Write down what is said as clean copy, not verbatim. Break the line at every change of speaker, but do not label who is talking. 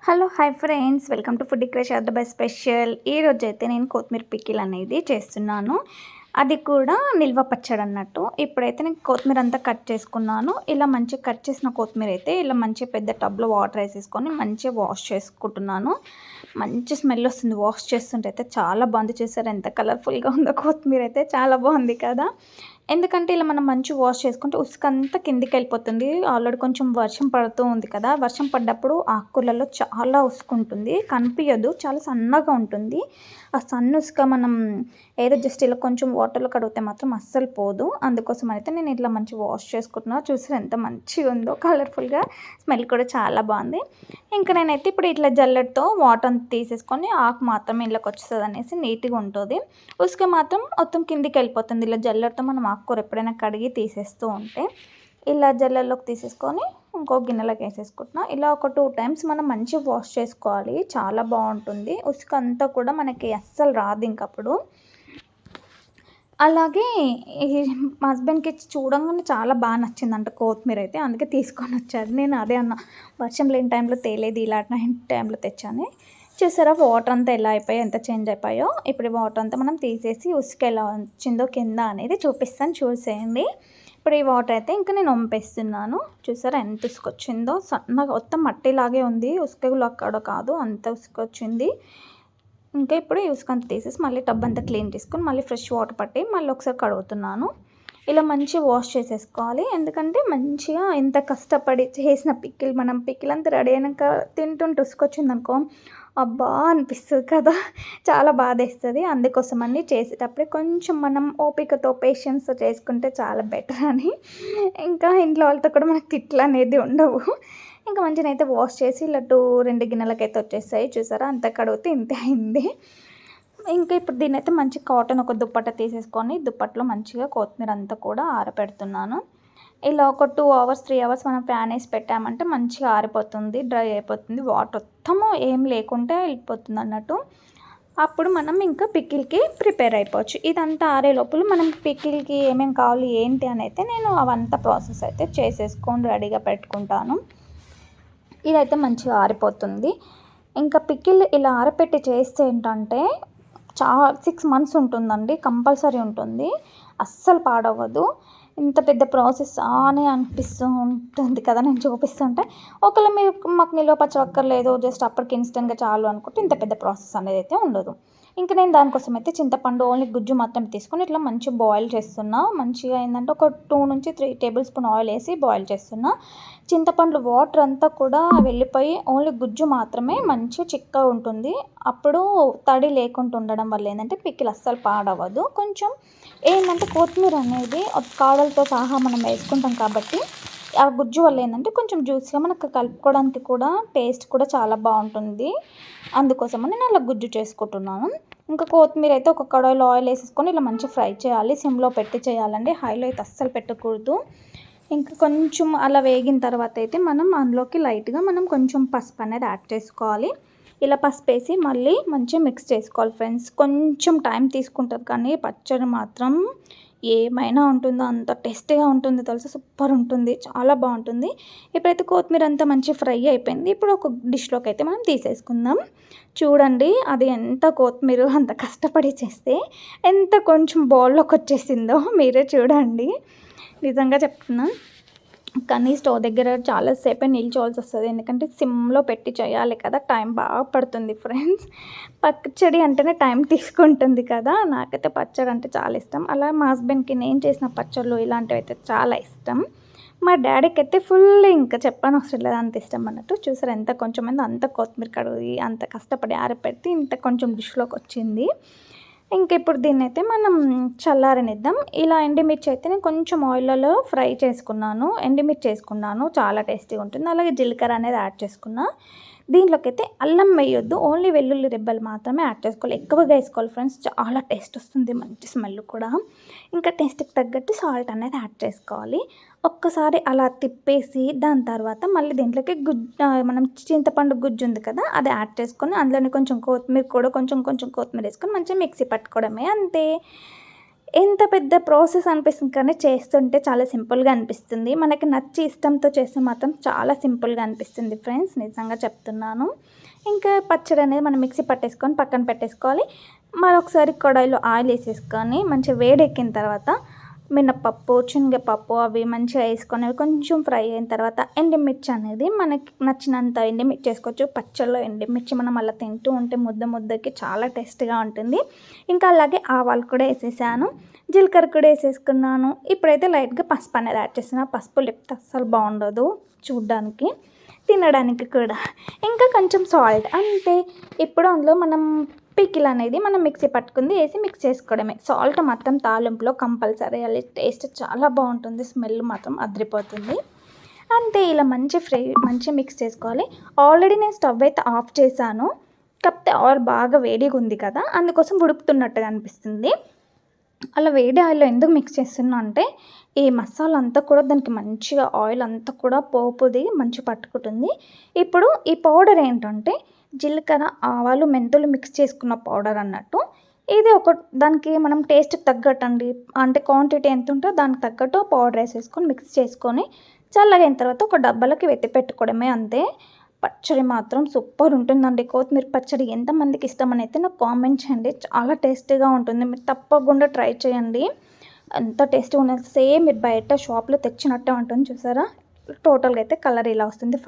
Hello hi friends, welcome to food crush are the best special. ఈరోజైతే నేను కొత్తిమీర pickle అనేది చేస్తున్నాను. అది కూడా నిల్వ పచ్చడి అన్నట్టు. ఇప్పుడైతే నేను కొత్తిమీర అంతా కట్ చేసుకున్నాను. ఇలా మంచిగా కట్ చేసిన కొత్తిమీర అయితే ఇలా మంచిగా పెద్ద టబ్లో వాటర్ వేసేసుకొని మంచిగా వాష్ చేసుకుంటున్నాను. మంచి స్మెల్ వస్తుంది వాష్ చేస్తుంటే. అయితే చాలా బాగుంది, చూసారు ఎంత కలర్ఫుల్గా ఉందో. కొత్తిమీర అయితే చాలా బాగుంది కదా. ఎందుకంటే ఇలా మనం మంచిగా వాష్ చేసుకుంటే ఉసుకంతా కిందికి వెళ్ళిపోతుంది. ఆల్రెడీ కొంచెం వర్షం పడుతూ ఉంది కదా, వర్షం పడ్డప్పుడు ఆకుకూరలలో చాలా ఉసుకుంటుంది, కనిపించదు, చాలా సన్నగా ఉంటుంది. ఆ సన్న ఉసుక మనం ఏదో జస్ట్ ఇలా కొంచెం వాటర్లో కడిగితే మాత్రం అస్సలు పోదు. అందుకోసం అయితే నేను ఇట్లా మంచిగా వాష్ చేసుకుంటున్నా. చూసారు ఎంత మంచిగా ఉందో, కలర్ఫుల్గా, స్మెల్ కూడా చాలా బాగుంది. ఇంకా నేనైతే ఇప్పుడు ఇట్లా జల్లెడతో వాటర్ అంతా తీసేసుకొని ఆకు మాత్రం ఇళ్ళకి వచ్చేస్తుంది అనేసి నీట్గా ఉంటుంది. ఉసుక మాత్రం మొత్తం కిందికి వెళ్ళిపోతుంది. ఇలా జల్లెడతో మనం ఆకుకూర ఎప్పుడైనా కడిగి తీసేస్తూ ఉంటే ఇలా జల్లెల్లోకి తీసేసుకొని ఇంకో గిన్నెలోకి వేసేసుకుంటున్నా. ఇలా ఒక 2 టైమ్స్ మనం మంచిగా వాష్ చేసుకోవాలి, చాలా బాగుంటుంది. ఉసుక అంతా కూడా మనకి అస్సలు రాదు ఇంకప్పుడు. అలాగే మా హస్బెండ్కి చూడంగానే చాలా బాగా నచ్చిందంట కొత్తిమీర అయితే, అందుకే తీసుకొని వచ్చారు. నేను అదే అన్న, వర్షం లేని టైంలో తేలేదు, ఇలాంటి టైంలో తెచ్చాను. చూసారా వాటర్ అంతా ఎలా అయిపోయాయో, ఎంత చేంజ్ అయిపోయాయో. ఇప్పుడు వాటర్ అంతా మనం తీసేసి ఉసుక ఎలా వచ్చిందో కింద అనేది చూపిస్తాను, చూసేయండి. ఇప్పుడు ఈ వాటర్ అయితే ఇంకా నేను వంపేస్తున్నాను. చూసారా ఎంత ఉసుక వచ్చిందో, సన్నగా మొత్తం మట్టిలాగే ఉంది, ఉసుకలు అక్కడ కాదు, అంత ఉసుక వచ్చింది. ఇంకా ఇప్పుడు ఈ ఉసుక అంతా తీసేసి మళ్ళీ టబ్ అంతా క్లీన్ చేసుకొని మళ్ళీ ఫ్రెష్ వాటర్ పట్టి మళ్ళీ ఒకసారి కడుగుతున్నాను. ఇలా మంచిగా వాష్ చేసేసుకోవాలి. ఎందుకంటే మంచిగా ఎంత కష్టపడి చేసిన పికిల్, మనం పికిల్ అంతా రెడీ అయినాక తింటుంటే ఉసుకొచ్చిందనుకో, అబ్బా అనిపిస్తుంది కదా, చాలా బాధేస్తుంది. అందుకోసమని చేసేటప్పుడే కొంచెం మనం ఓపికతో పేషెన్స్ చేసుకుంటే చాలా బెటర్ అని. ఇంకా ఇంట్లో వాళ్ళతో కూడా మనకు తిట్లు అనేది ఉండవు. ఇంకా మంచిగా అయితే వాష్ చేసి ఇలా 2 గిన్నెలకైతే వచ్చేసాయి. చూసారా అంత కడిగితే ఇంతే అయింది. ఇంకా ఇప్పుడు దీన్నైతే మంచి కాటన్ ఒక దుప్పట్ట తీసేసుకొని దుప్పట్లో మంచిగా కొత్తిమీర అంతా కూడా ఆరపెడుతున్నాను. ఇలా ఒక 2 అవర్స్ 3 అవర్స్ మనం ఫ్యాన్ వేసి పెట్టామంటే మంచిగా ఆరిపోతుంది, డ్రై అయిపోతుంది, వాటర్ మొత్తము ఏం లేకుంటే వెళ్ళిపోతుంది అన్నట్టు. అప్పుడు మనం ఇంకా పికిల్కి ప్రిపేర్ అయిపోవచ్చు. ఇదంతా ఆరే లోపల మనం పికిల్కి ఏమేమి కావాలి ఏంటి అని అయితే నేను అవంతా ప్రాసెస్ అయితే చేసేసుకొని రెడీగా పెట్టుకుంటాను. ఇదైతే మంచిగా ఆరిపోతుంది. ఇంకా పికిల్ ఇలా ఆరపెట్టి చేస్తే ఏంటంటే 6 మంత్స్ ఉంటుందండి, కంపల్సరీ ఉంటుంది, అస్సలు పాడవ్వదు. ఇంత పెద్ద ప్రాసెస్ అని అనిపిస్తూ ఉంటుంది కదా నేను చూపిస్తుంటే. ఒకవేళ మీరు మాకు నిల్వ పచ్చక్కర్లేదు, జస్ట్ అప్పటికి ఇన్స్టెంట్గా చాలు అనుకుంటే ఇంత పెద్ద ప్రాసెస్ అనేది అయితే ఉండదు. ఇంకా నేను దానికోసం అయితే చింతపండు ఓన్లీ గుజ్జు మాత్రం తీసుకొని ఇట్లా మంచిగా బాయిల్ చేస్తున్నా. మంచిగా ఏంటంటే ఒక 2 నుంచి 3 టేబుల్ స్పూన్ ఆయిల్ వేసి బాయిల్ చేస్తున్నా. చింతపండు వాటర్ అంతా కూడా వెళ్ళిపోయి ఓన్లీ గుజ్జు మాత్రమే మంచిగా చిక్కగా ఉంటుంది. అప్పుడు తడి లేకుండా ఉండడం వల్ల ఏంటంటే పికిల్ అస్సలు పాడవదు. కొంచెం ఏంటంటే కొత్తిమీర అనేది కాడలతో సహా మనం వేసుకుంటాం కాబట్టి ఆ గుజ్జు వల్ల ఏంటంటే కొంచెం జ్యూస్గా మనకు కలుపుకోవడానికి కూడా టేస్ట్ కూడా చాలా బాగుంటుంది. అందుకోసమని నేను అలా గుజ్జు చేసుకుంటున్నాను. ఇంకా కొత్తిమీర అయితే ఒక కడాయిలో ఆయిల్ వేసేసుకొని ఇలా మంచిగా ఫ్రై చేయాలి. సిమ్లో పెట్టి చేయాలండి, హైలో అయితే అస్సలు పెట్టకూడదు. ఇంకా కొంచెం అలా వేగిన తర్వాత అయితే మనం అందులోకి లైట్గా మనం కొంచెం పసుపు అనేది యాడ్ చేసుకోవాలి. ఇలా పసుపు వేసి మళ్ళీ మంచిగా మిక్స్ చేసుకోవాలి ఫ్రెండ్స్. కొంచెం టైం తీసుకుంటుంది కానీ పచ్చడి మాత్రం ఏమైనా ఉంటుందో అంత టేస్టీగా ఉంటుంది తెలుసా, సూపర్ ఉంటుంది, చాలా బాగుంటుంది. ఇప్పుడైతే కొత్తిమీర అంతా మంచి ఫ్రై అయిపోయింది. ఇప్పుడు ఒక డిష్లోకి అయితే మనం తీసేసుకుందాం. చూడండి అది ఎంత కొత్తిమీర అంత కష్టపడి చేస్తే ఎంత కొంచెం బౌల్లోకి వచ్చేసిందో మీరే చూడండి. నిజంగా చెప్తున్నా, కానీ స్టవ్ దగ్గర చాలాసేపే నిల్చోవాల్సి వస్తుంది. ఎందుకంటే సిమ్లో పెట్టి చేయాలి కదా, టైం బాగా పడుతుంది ఫ్రెండ్స్. పచ్చడి అంటేనే టైం తీసుకుంటుంది కదా. నాకైతే పచ్చడి అంటే చాలా ఇష్టం. అలా మా హస్బెండ్కి నేను చేసిన పచ్చళ్ళు ఇలాంటివి అయితే చాలా ఇష్టం. మా డాడీకి అయితే ఫుల్ ఇంకా చెప్పని అవసరం లేదు, అంత ఇష్టం అన్నట్టు. చూసారు ఎంత కొంచెం మంది అంత కొత్తిమీర కడిగి అంత కష్టపడి ఆరపెడితే ఇంత కొంచెం డిష్లోకి వచ్చింది. ఇంక ఇప్పుడు దీన్నైతే మనం చల్లారనిద్దాం. ఇలా ఎండుమిర్చి అయితే నేను కొంచెం ఆయిల్లో ఫ్రై చేసుకున్నాను, ఎండుమిర్చి వేసుకున్నాను, చాలా టేస్టీగా ఉంటుంది. అలాగే జీలకర్ర అనేది యాడ్ చేసుకున్నా. దీంట్లోకి అయితే అల్లం వేయొద్దు, ఓన్లీ వెల్లుల్లి రెబ్బలు మాత్రమే యాడ్ చేసుకోవాలి. ఎక్కువగా వేసుకోవాలి ఫ్రెండ్స్, చాలా టేస్ట్ వస్తుంది, మంచి స్మెల్ కూడా. ఇంకా టేస్ట్కి తగ్గట్టు సాల్ట్ అనేది యాడ్ చేసుకోవాలి. ఒక్కసారి అలా తిప్పేసి దాని తర్వాత మళ్ళీ దీంట్లోకి మనం చింతపండు గుజ్జు ఉంది కదా, అది యాడ్ చేసుకొని అందులోనే కొంచెం కొత్తిమీర కూడా కొంచెం కొత్తిమీర వేసుకొని మంచిగా మిక్సీ పట్టుకోవడమే, అంతే. ఎంత పెద్ద ప్రాసెస్ అనిపిస్తుంది కానీ చేస్తుంటే చాలా సింపుల్గా అనిపిస్తుంది. మనకి నచ్చి ఇష్టంతో చేస్తే మాత్రం చాలా సింపుల్గా అనిపిస్తుంది ఫ్రెండ్స్, నిజంగా చెప్తున్నాను. ఇంకా పచ్చడి అనేది మనం మిక్సీ పట్టేసుకొని పక్కన పెట్టేసుకోవాలి. మరొకసారి కడాయిలో ఆయిల్ వేసేసుకొని మంచిగా వేడెక్కిన తర్వాత మినపప్పు, శనగపప్పు అవి మంచిగా వేసుకొని అవి కొంచెం ఫ్రై అయిన తర్వాత ఎండుమిర్చి అనేది మనకి నచ్చినంత ఎండుమిర్చి వేసుకోవచ్చు. పచ్చళ్ళలో ఎండుమిర్చి మనం అలా తింటూ ఉంటే ముద్దకి చాలా టేస్ట్గా ఉంటుంది. ఇంకా అలాగే ఆవాలు కూడా వేసేసాను, జీలకర్ర కూడా వేసేసుకున్నాను. ఇప్పుడైతే లైట్గా పసుపు అనేది యాడ్ చేస్తున్నాను. పసుపు లేకపోతే అస్సలు బాగుండదు చూడ్డానికి, తినడానికి కూడా. ఇంకా కొంచెం సాల్ట్ అంతే. ఇప్పుడు అందులో మనం పికిల్ అనేది మనం మిక్సీ పట్టుకుంది వేసి మిక్స్ చేసుకోవడమే. సాల్ట్ మాత్రం తాలింపులో కంపల్సరీ, అది టేస్ట్ చాలా బాగుంటుంది, స్మెల్ మాత్రం అదిరిపోతుంది. అంతే, ఇలా మంచి మిక్స్ చేసుకోవాలి. ఆల్రెడీ నేను స్టవ్ అయితే ఆఫ్ చేశాను, కాకపోతే ఆయిల్ బాగా వేడిగా ఉంది కదా, అందుకోసం ఉడుకుతున్నట్టుగా అనిపిస్తుంది. అలా వేడి ఆయిల్లో ఎందుకు మిక్స్ చేస్తున్నా అంటే ఈ మసాలా అంతా కూడా దానికి మంచిగా ఆయిల్ అంతా కూడా పోపుది మంచిగా పట్టుకుంటుంది. ఇప్పుడు ఈ పౌడర్ ఏంటంటే జీలకర్ర, ఆవాలు, మెంతులు మిక్స్ చేసుకున్న పౌడర్ అన్నట్టు. ఇది ఒక దానికి మనం టేస్ట్కి తగ్గట్టు అండి, అంటే క్వాంటిటీ ఎంత ఉంటుందో దానికి తగ్గట్టు పౌడర్ వేసేసుకొని మిక్స్ చేసుకొని చల్లగైన తర్వాత ఒక డబ్బాలోకి వెత్తి పెట్టుకోవడమే అంతే. పచ్చడి మాత్రం సూపర్ ఉంటుందండి. కొత్తిమీర పచ్చడి ఎంతమందికి ఇష్టమని అయితే నాకు కామెంట్ చేయండి. చాలా టేస్టీగా ఉంటుంది, మీరు తప్పకుండా ట్రై చేయండి. ఎంత టేస్టీగా ఉన్నది, సేమ్ మీరు బయట షాప్లో తెచ్చినట్టే ఉంటుంది. చూసారా, టోటల్గా అయితే కలర్ ఇలా వస్తుంది.